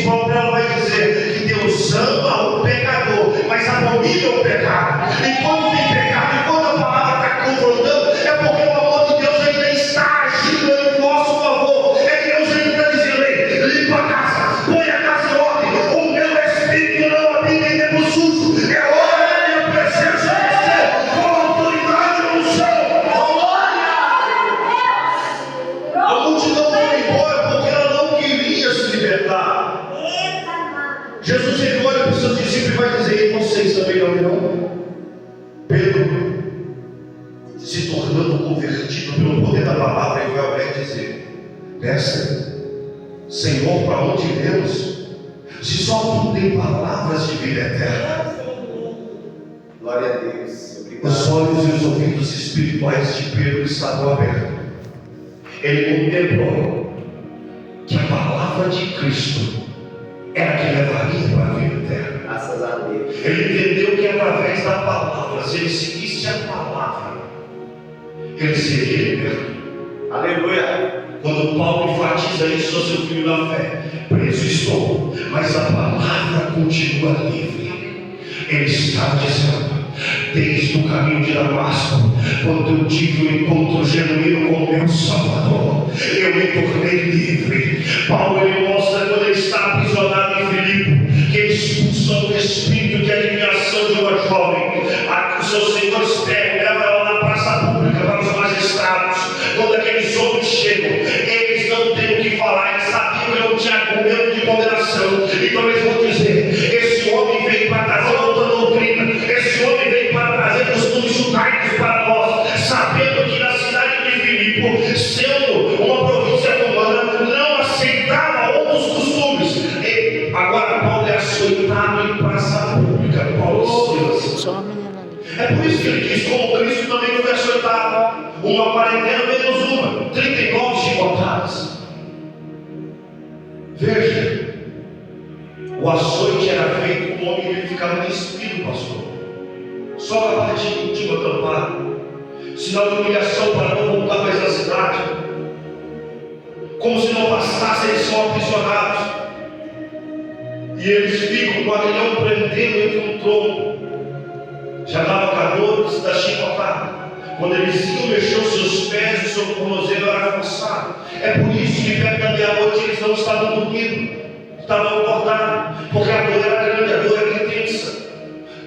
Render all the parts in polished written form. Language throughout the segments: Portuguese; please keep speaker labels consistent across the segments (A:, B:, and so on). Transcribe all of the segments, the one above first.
A: 20, Paulo vai dizer que Deus ama o pecador, mas abomina o pecado. E quando tem pecado, e quando a palavra está confrontando, é porque o amor de Deus ainda está agindo em nosso favor. É que Deus ainda está dizendo: ei, limpa a casa, põe a casa em ordem, o meu espírito não habita em tempo sujo. É hora da minha presença descer com autoridade no céu. A multidão foi embora porque ela não queria se libertar. Jesus ele olha para os seus discípulos e vai dizer: e vocês também não irão? Pedro, se tornando convertido pelo poder da palavra, ele vai dizer: Mestre, Senhor, para onde iremos? Se só tu tem palavras de vida eterna.
B: Glória a Deus. Obrigado.
A: Os olhos e os ouvidos espirituais de Pedro estavam abertos. Ele contemplou que a palavra de Cristo era que levaria para a vida eterna.
B: Graças a Deus.
A: Ele entendeu que através da palavra, se ele seguisse a palavra, ele seria liberto.
B: Aleluia.
A: Quando Paulo enfatiza isso ao seu filho da fé: preso estou, mas a palavra continua livre. Ele estava dizendo: desde o caminho de Damasco, quando eu tive um encontro genuíno com o meu Salvador, eu me tornei livre. Paulo ele mostra quando ele está aprisionado em Filipe, que ele expulsa o espírito de admiração de uma jovem. Os seus senhores pegam, levam ela na praça pública para os magistrados. Quando aqueles homens chegam, eles não têm o que falar, eles sabiam que não tinha argumento de condenação. Então eles vão dizer: esse homem veio para trazer outra doutrina, esse homem veio para trazer costumes judaicos para nós, sabendo que na cidade de Filipe, sendo uma província romana, não aceitava outros costumes. E agora Paulo é açoitado em praça pública. Paulo e Silas. É por isso que ele diz: como Cristo também foi açoitado, uma quarentena menos uma, 39 chicotadas. Veja, o açoite era feito com o homem que ele ficava despido, pastor, só a parte íntima tampada, sinal de humilhação para não voltar mais à cidade. Como se não bastasse, eles são aprisionados e eles ficam com aquele prendendo entre um tronco. Já dava calor da chicotada. Quando eles iam mexer os seus pés, o seu tornozelo era forçado. É por isso que perto da meia-noite eles não estavam dormindo, estavam acordados, porque a dor era grande, a dor era intensa.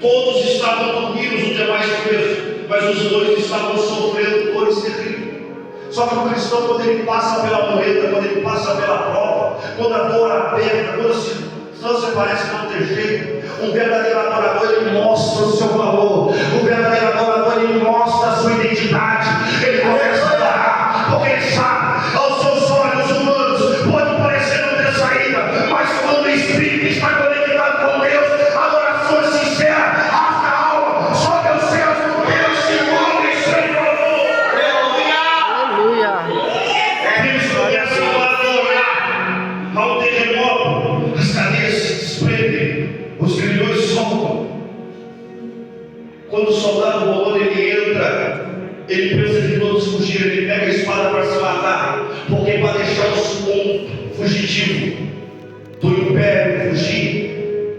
A: Todos estavam dormindo, os demais presos, mas os dois estavam sofrendo dores terríveis. Só que o cristão, quando ele passa pela moeda, quando ele passa pela prova, quando a dor aperta, quando a circunstância parece não ter jeito, um verdadeiro adorador, ele mostra o seu valor. O verdadeiro adorador, ele mostra a sua identidade. Ele começa a adorar, porque ele sabe, aos seus olhos humanos pode parecer não ter saída, mas quando o espírito está conectado com Deus, a adoração é sincera, rasga a alma, sobe aos céus. Deus se move sem valor.
C: Aleluia.
A: Eles começam a adorar. Ao terremoto, as cadeias se desprendem, os grilhões soltam. Quando o soldado romano ele entra, ele pensa que todos fugiram, ele pega a espada para se matar, porque para deixar um fugitivo do império fugir,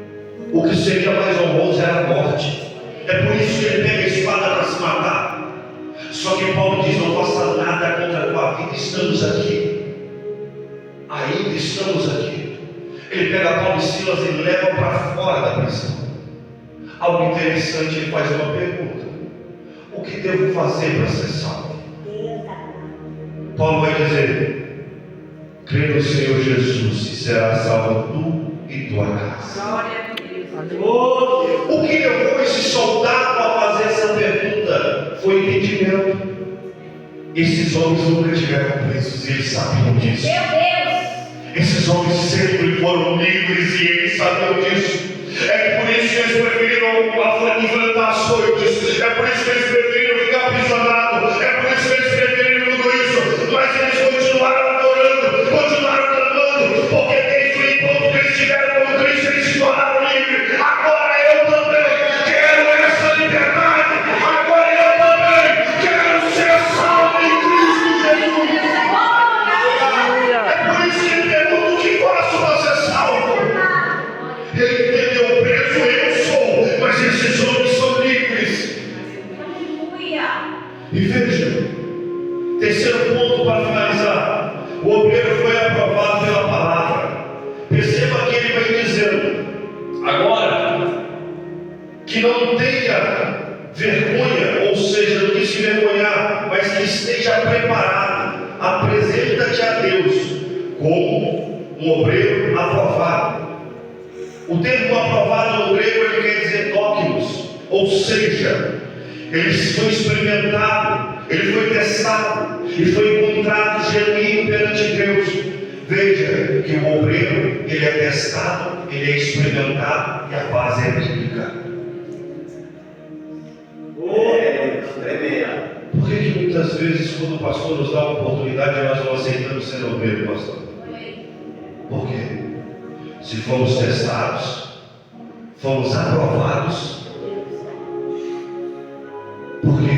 A: o que seria mais honroso era a morte. É por isso que ele pega a espada para se matar. Só que Paulo diz: não faça nada contra a tua vida, estamos aqui, ainda estamos aqui. Ele pega Paulo e Silas e leva para fora da prisão. Algo interessante, ele faz uma pergunta: o que devo fazer para ser salvo? Paulo vai dizer: crê no Senhor Jesus e será salvo tu e tua casa. O que levou esse soldado a fazer essa pergunta foi entendimento. Esses homens nunca tiveram presos e eles sabiam disso. Esses homens sempre foram livres e eles sabiam disso. É por isso que eles preferiram enfrentar açoites. É por isso que eles preferiram ficar aprisionados. É por isso que eles preferiram tudo isso. Mas eles continuaram adorando, continuaram clamando, porque desde o encontro que eles tiveram com Cristo, eles se tornaram livres. Agora eu também quero essa liberdade. Agora eu também quero ser salvo em Cristo Jesus. É por isso que ele pergunta: o que faço para ser salvo? não tenha vergonha, ou seja, não quis se envergonhar, mas que esteja preparado. Apresenta-te a Deus como um obreiro aprovado. O termo aprovado no grego ele quer dizer dóquilos, ou seja, ele foi experimentado, ele foi testado, e foi encontrado genuíno perante Deus. Veja que o obreiro ele é testado, ele é experimentado e a base é bíblica. Por que muitas vezes, quando o pastor nos dá a oportunidade, nós não aceitamos ser obreiro, pastor? Por quê? Se fomos testados, fomos aprovados. Por quê?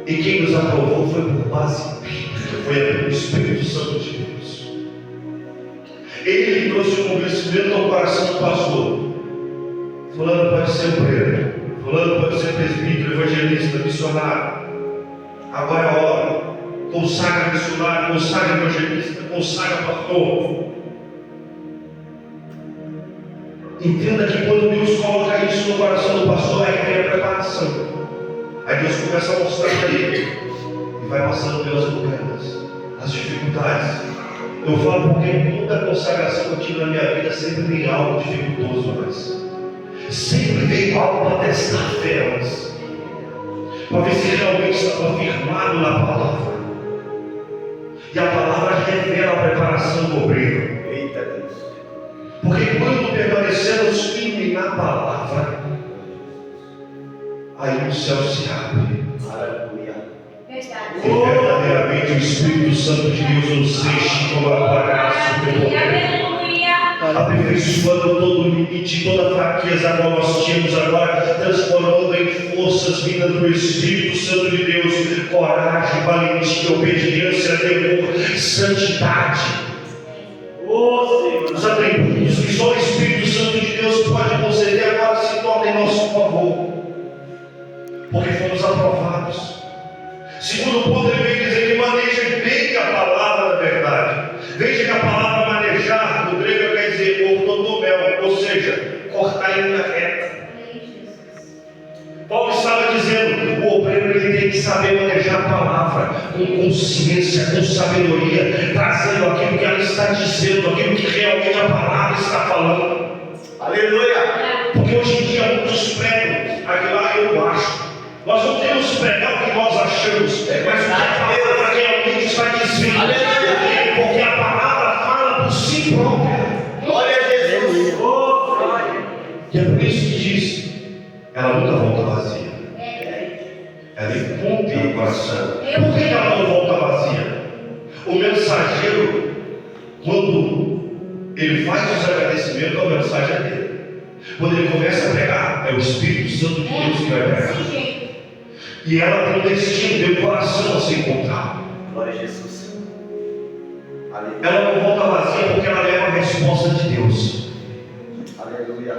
A: E quem nos aprovou foi por base bíblica, foi pelo Espírito Santo de Deus. Ele trouxe um convencimento ao coração do pastor. Fulano pode ser obreiro, fulano pode ser presbítero, evangelista, missionário. Agora é a hora. Consagra missionário, consagra evangelista, consagra pastor. Entenda que quando Deus coloca isso no coração do pastor, aí vem a preparação. Aí Deus começa a mostrar para ele e vai passando pelas mudanças, as dificuldades. Eu falo porque toda consagração que eu tive na minha vida sempre tem algo dificultoso, mas sempre veio algo para testar a fé antes, para ver se realmente estava firmado na palavra. E a palavra revela a preparação do obreiro.
B: Eita Deus.
A: Porque quando permanecemos firmes na palavra, aí o céu se abre.
B: Aleluia.
A: E verdadeiramente o Espírito Santo de Deus nos enche com a graça do poder, aperfeiçoando todo o limite, toda a fraqueza a qual nós tínhamos agora, transformando em forças vindas do Espírito Santo de Deus, coragem, valentia, obediência, temor, santidade. Os atributos que só o Espírito Santo de Deus pode conceder agora se tornem em nosso favor, porque fomos aprovados. Segundo ponto, ele vem dizer que maneja bem a palavra da verdade. Veja que a palavra manejar no grego quer dizer ortotomel, ou seja, cortar em linha reta. Paulo estava dizendo, o obreiro ele tem que saber manejar a palavra com consciência, com sabedoria, trazendo aquilo que ela está dizendo, aquilo que realmente a palavra está falando.
B: Aleluia.
A: Porque hoje em dia muitos pregam aquilo lá eu acho. Nós não temos que pregar o que nós achamos, mas o que a palavra realmente está dizendo.
B: Aleluia.
A: Porque a palavra fala por si própria.
B: Glória a Jesus.
A: E é por isso que diz, ela nunca volta vazia. Ela encontra o coração. Por que ela não volta vazia? O mensageiro, quando ele faz os agradecimentos, a mensagem é dele. Quando ele começa a pregar, é o Espírito Santo de Deus que vai pregar. E ela tem um destino, tem um coração a se encontrar.
B: Glória a Jesus. Aleluia.
A: Ela não volta vazia porque ela leva a resposta de Deus.
B: Aleluia.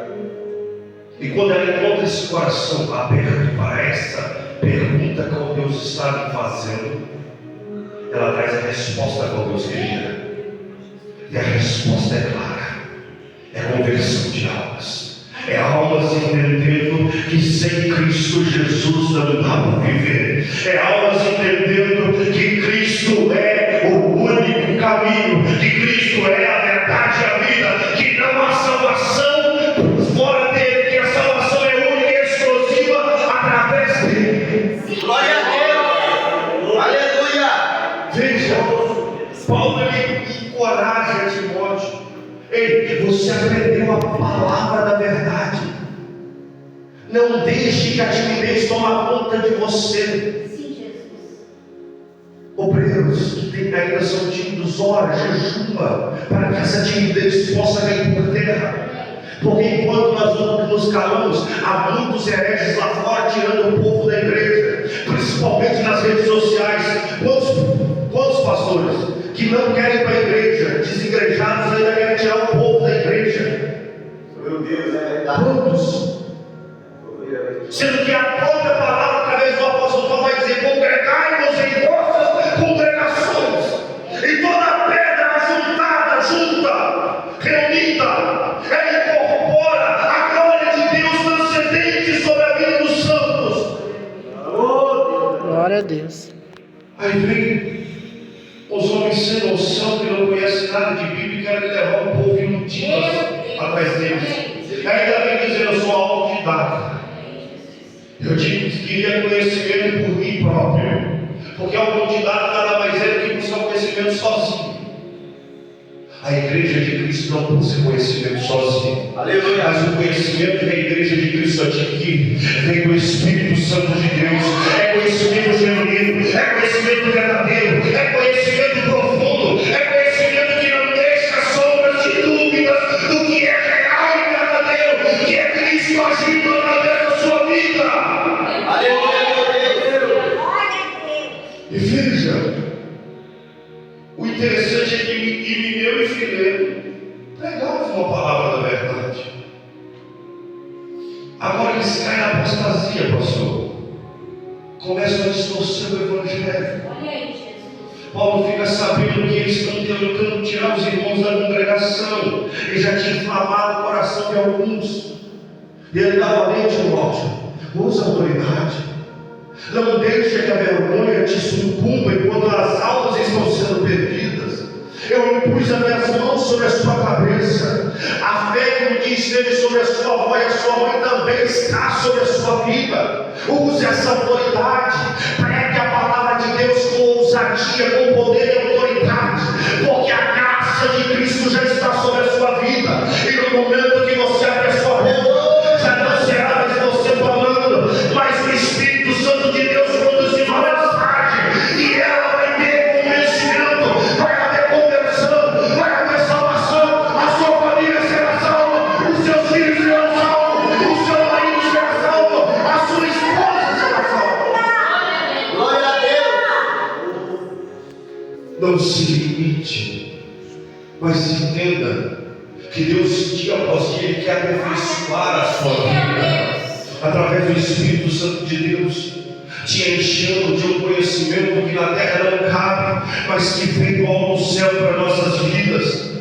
A: E quando ela encontra esse coração aberto para essa pergunta que Deus está lhe fazendo, ela traz a resposta que Deus queria. E a resposta é clara: é conversão de almas. É almas entendendo que sem Cristo Jesus não dá para viver. É almas entendendo que Cristo é o único caminho, que Cristo é a verdade e a vida, que não há salvação fora dele, que a salvação é única e exclusiva através dele.
B: Glória a Deus. Aleluia.
A: Veja, Paulo ele encoraja Timóteo. Ei, você aprendeu a palavra da verdade. Não deixe que a timidez tome conta de você.
C: Sim, Jesus.
A: Obreiros que ainda são tímidos, ora, jejuma, para que essa timidez possa cair por terra. Porque enquanto nós nos calamos, há muitos hereges lá fora tirando o povo da igreja, principalmente nas redes sociais. Quantos pastores que não querem ir para a igreja, desigrejados, ainda querem tirar o povo da igreja?
B: Meu Deus, é verdade.
A: Quantos? Sendo que a própria palavra, através do apóstolo Paulo, vai dizer: congregai-vos em vossas congregações, e toda pedra ajuntada, junta, reunida, ela incorpora a glória de Deus, não se
C: a Deus.
A: Aí vem os homens sem noção que não conhecem nada de Bíblia e querem levar o povo iludido atrás deles. Ainda vem dizendo: eu sou autodidata. Eu queria conhecimento por mim próprio, porque autodidata nada mais é do que buscar conhecimento sozinho. A igreja de Cristo não busca conhecimento sozinho.
B: Aleluia.
A: Mas o conhecimento que a igreja de Cristo adquire vem do Espírito Santo de Deus. É conhecimento genuíno, é conhecimento verdadeiro, é conhecimento profundo, é conhecimento que não deixa sombras de dúvidas do que é real e verdadeiro, que é Cristo agindo através da sua vida.
B: Aleluia, meu Deus.
A: E veja, o interessante é que Himeneu e Fileto pregavam uma palavra da verdade. Agora eles caem na apostasia, pastor. Começam a distorcer o evangelho. Paulo fica sabendo que eles estão tentando tirar os irmãos da congregação. Ele já tinha inflamado o coração de alguns. E ele dá o alento, Timóteo: usa a autoridade. Não deixe que a vergonha te sucumba enquanto as almas estão sendo perdidas. Eu impus as minhas mãos sobre a sua cabeça. A fé que um dia esteve sobre a sua avó e a sua mãe também está sobre a sua vida. Use essa autoridade. Pregue a palavra de Deus com ousadia, com poder e autoridade, porque a graça de Cristo já está sobre a sua vida. E no momento que você abre a sua boca, já não será mais você falando, mas o Espírito Santo de Deus produzindo uma mensagem, e ela vai ter convencimento, vai haver conversão, vai haver salvação. A sua família será salva, os seus filhos serão salvos, o seu marido será salvo, a sua esposa será salva.
B: Glória a Deus.
A: Não se limite, mas entenda que Deus, dia após dia, Ele quer aperfeiçoar a sua vida através do Espírito Santo de Deus, te enchendo de um conhecimento que na terra não cabe, mas que vem do alto do céu para nossas vidas.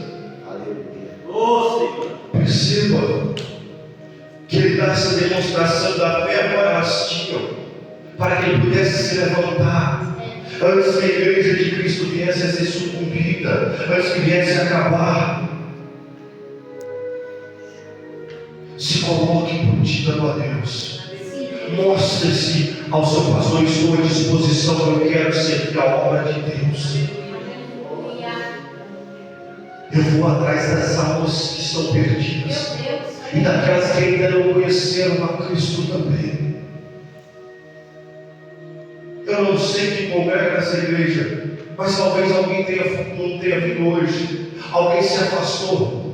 B: Aleluia. Oh, Senhor.
A: Perceba que Ele dá essa demonstração da fé para Astiel, para que ele pudesse se levantar antes que a igreja de Cristo viesse a ser sucumbida, antes que viesse a acabar. Se coloque prontidão a Deus. Mostre-se ao seu pastor: estou à disposição, eu quero servir a obra de Deus. Eu vou atrás das almas que estão perdidas e daquelas que ainda não conheceram a Cristo também. Eu não sei quem congrega nessa igreja, mas talvez alguém não tenha vindo hoje. Alguém se afastou.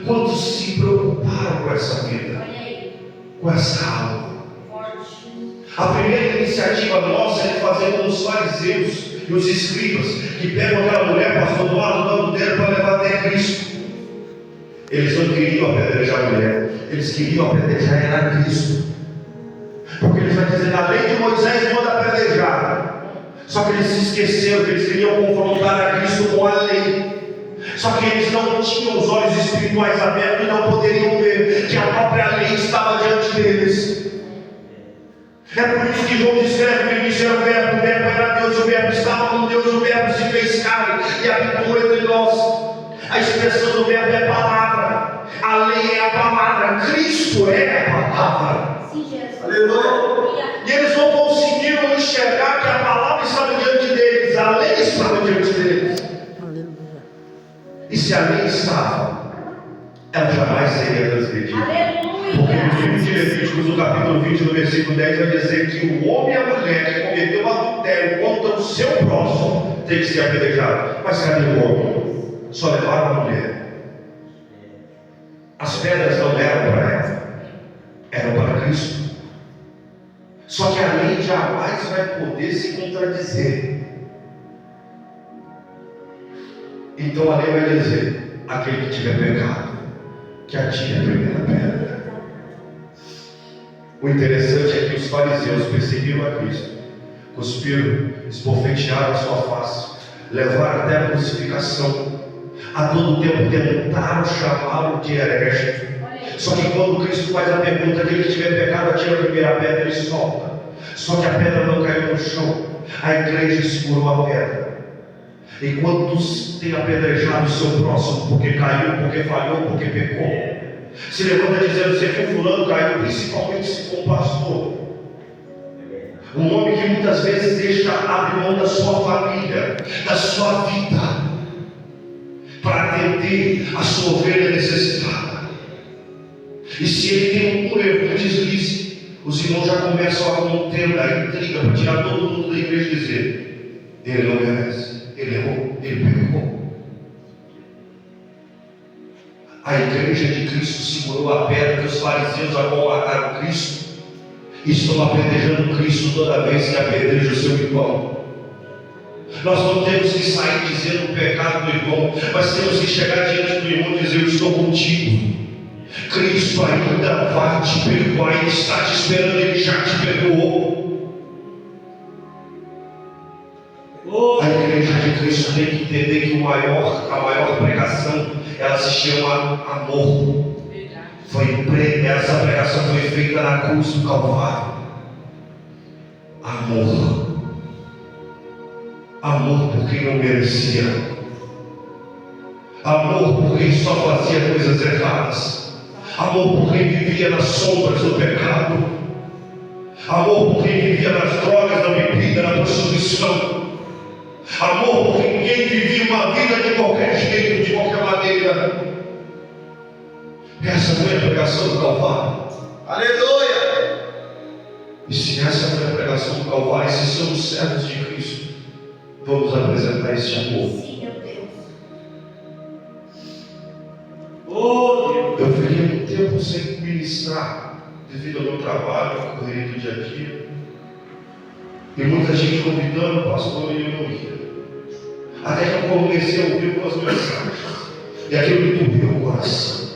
A: Quantos se preocuparam com essa vida, com essa alma? A primeira iniciativa nossa é fazer como os fariseus e os escribas, que pegam aquela mulher, pastor, do lado dela para levar até Cristo. Eles não queriam apedrejar a mulher, eles queriam apedrejar era Cristo. Porque eles vão dizer: na lei de Moisés manda apedrejar. Só que eles se esqueceram que eles queriam confrontar a Cristo com a lei. Só que eles não tinham os olhos espirituais abertos e não poderiam ver que a própria lei estava diante deles. É por isso que João descreve: no início era o verbo era Deus, o verbo estava com Deus, o verbo se fez carne e habitou entre nós. A expressão do verbo é palavra, a lei é a palavra, Cristo é a palavra.
B: Aleluia.
A: E eles não conseguiram enxergar que a palavra estava diante deles, a lei estava diante deles. E se a lei estava, ela jamais seria transgredida. Porque no livro de Levíticos, no capítulo 20, no versículo 10, vai dizer que o homem e a mulher que cometeu adultério contra o seu próximo tem que ser apedrejado. Mas cadê o homem? Só levaram a mulher. As pedras não eram para ela, eram para Cristo. Só que a lei jamais vai poder se contradizer. Então a lei vai dizer: aquele que tiver pecado, que atire a primeira pedra. O interessante é que os fariseus perseguiram a Cristo, cuspiram, esbofetearam a sua face, levaram até a crucificação. A todo tempo tentaram chamá-lo de herege. Só que quando Cristo faz a pergunta: aquele que tiver pecado, atire a primeira pedra, ele solta. Só que a pedra não caiu no chão. A igreja segurou a pedra. Enquanto tem apedrejado o seu próximo porque caiu, porque falhou, porque pecou, se levanta dizendo: você viu fulano caiu, principalmente se for um pastor. Um homem que muitas vezes deixa abrir mão da sua família, da sua vida, para atender a sua ovelha necessitada. E se ele tem um erro, um deslize, os irmãos já começam a contenda, a intriga, para tirar todo mundo da igreja e dizer: ele não merece, ele errou, ele pecou. A igreja de Cristo segurou a pedra que os fariseus acordaram Cristo e estão apedrejando Cristo toda vez que apedreja o seu irmão. Nós não temos que sair dizendo o pecado do irmão, mas temos que chegar diante do irmão e dizer: eu estou contigo. Cristo ainda vai te perdoar, Ele está te esperando, Ele já te perdoou. A igreja de Cristo tem que entender que a maior pregação, ela se chama amor. Essa pregação foi feita na cruz do Calvário. Amor. Amor por quem não merecia. Amor por quem só fazia coisas erradas. Amor por quem vivia nas sombras do pecado. Amor por quem vivia nas drogas, na bebida, na prostituição. Amor por quem vivia uma vida de qualquer jeito, de qualquer maneira. Essa foi a pregação do Calvário.
B: Aleluia!
A: E se essa foi a pregação do Calvário, se somos servos de Cristo, vamos apresentar esse amor.
C: Sim, meu Deus.
A: Eu fiquei muito tempo sem ministrar, devido ao meu trabalho, à correria do dia a dia. E muita gente convidando o pastor e eu não ia. Até que eu comecei a ouvir algumas mensagens. E aquilo me entupiu o coração.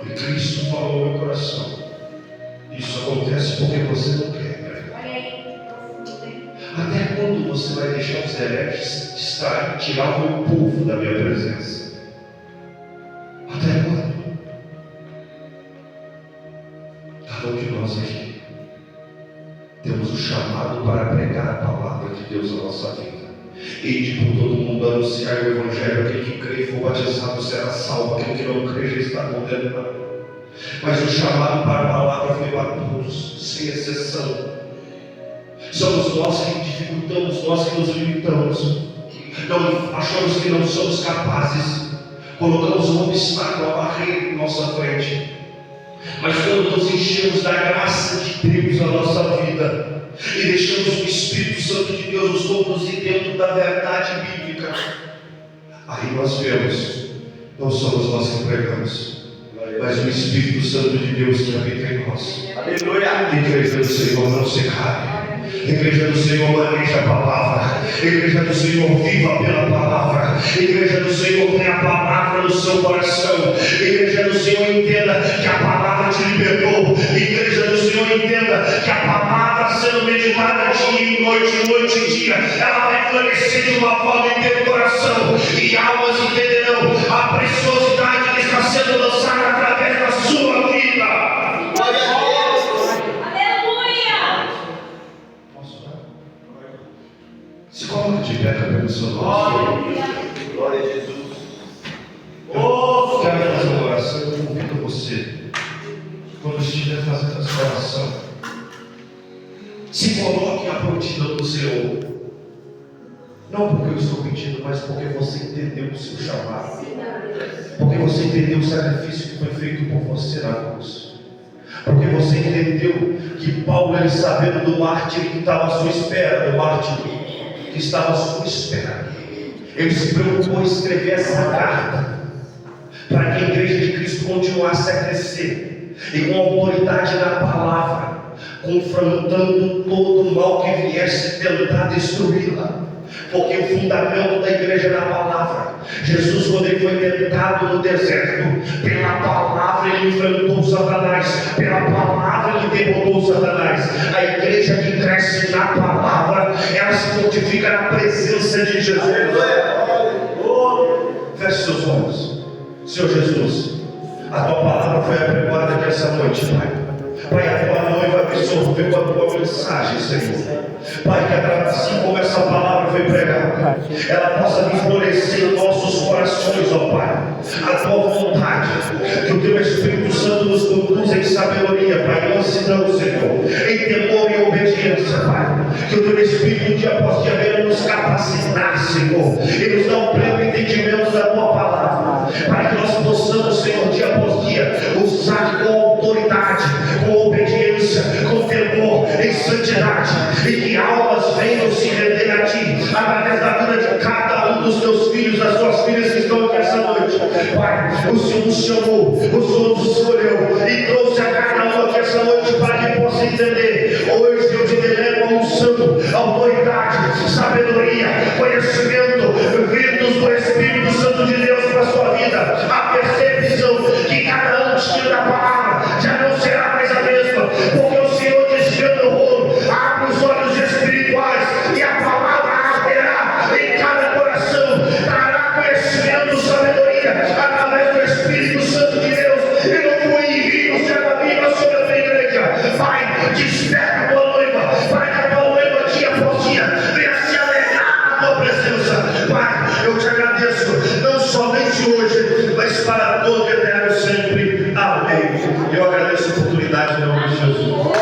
A: E Cristo falou no meu coração: isso acontece porque você não quer. Até quando você vai deixar os hereges distrair, tirar o meu povo da minha presença? Até quando? Cada um de nós aqui temos o chamado para pregar a palavra de Deus na nossa vida. Ide por todo mundo anunciar o Evangelho. Aquele que crê e for batizado será salvo, aquele que não crê já está condenado. Mas o chamado para a palavra foi para todos, sem exceção. Somos nós que dificultamos, nós que nos limitamos, não, achamos que não somos capazes, colocamos um obstáculo, uma barreira em nossa frente. Mas quando nos enchemos da graça de Deus na nossa vida e deixamos o Espírito Santo de Deus nos conduzir dentro da verdade bíblica, aí nós vemos, não somos nós que pregamos, mas o Espírito Santo de Deus que habita em nós.
B: Aleluia!
A: A igreja do Senhor não se cale. A igreja do Senhor maneja a palavra. A igreja do Senhor viva pela palavra. A igreja do Senhor tem a palavra no seu coração. A igreja do Senhor entenda que a palavra te libertou. A igreja do Senhor entenda que a palavra sendo meditada dia e noite e dia, ela vai florescer de uma forma em teu coração. E almas entenderão a preciosidade que está sendo lançada através da sua vida.
B: Glória a Deus!
C: Aleluia!
A: Posso orar? Se coloca de pé, cabelo seu nome.
B: Glória a Jesus!
A: Eu quero fazer uma oração. Eu convido você, quando estiver fazendo essa oração, se coloque à prontidão do Senhor. Não porque eu estou pedindo, mas porque você entendeu o seu chamado. Porque você entendeu o sacrifício que foi feito por você na cruz. Porque você entendeu que Paulo, ele sabendo do mártir que estava à sua espera, do mártir que estava à sua espera, ele se preocupou em escrever essa carta para que a igreja de Cristo continuasse a crescer e com autoridade na palavra, confrontando todo o mal que viesse tentar destruí-la. Porque o fundamento da igreja é na palavra. Jesus, quando ele foi tentado no deserto, pela palavra ele enfrentou Satanás, pela palavra ele derrotou Satanás. A igreja que cresce na palavra, ela se fortifica na presença de Jesus. Feche seus olhos. Senhor Jesus, a tua palavra foi apregoada nessa noite, Pai. Pai, a tua noiva absorveu a tua mensagem, Senhor. Pai, que assim como essa palavra foi pregada, ela possa florescer em nossos corações, ó Pai. A tua vontade, que o teu Espírito Santo nos conduza em sabedoria, Pai, e mansidão, Senhor, em temor e obediência, Pai. Que o teu Espírito, dia após dia, venha nos capacitar, Senhor, e nos dar um pleno entendimento da tua palavra, para que nós possamos, Senhor, dia após dia, usar com autoridade, com obediência, com temor, em santidade, e que almas venham se render a ti, através da vida de cada um dos teus filhos, das tuas filhas que estão aqui essa noite. Pai, o Senhor nos chamou, o Senhor nos escolheu e trouxe a cada um aqui essa noite para que possa entender. Hoje eu te delego a unção, autoridade, sabedoria, conhecimento, vindos do Espírito Santo de Deus para a sua vida, a percepção que cada um tinha da palavra já não será mais a mesma, porque o Senhor desvia o rolo, abre os olhos espirituais e a palavra arderá em cada coração, trará conhecimento, sabedoria através do Espírito Santo de Deus, e não foi em rios de água viva sobre a tua igreja. Pai, desperta a tua noiva, para que a tua noiva dia após dia venha se alegrar na tua presença. Pai, eu te agradeço, não somente hoje, mas para todo eterno sempre. Amém. Eu agradeço a oportunidade em nome de Jesus.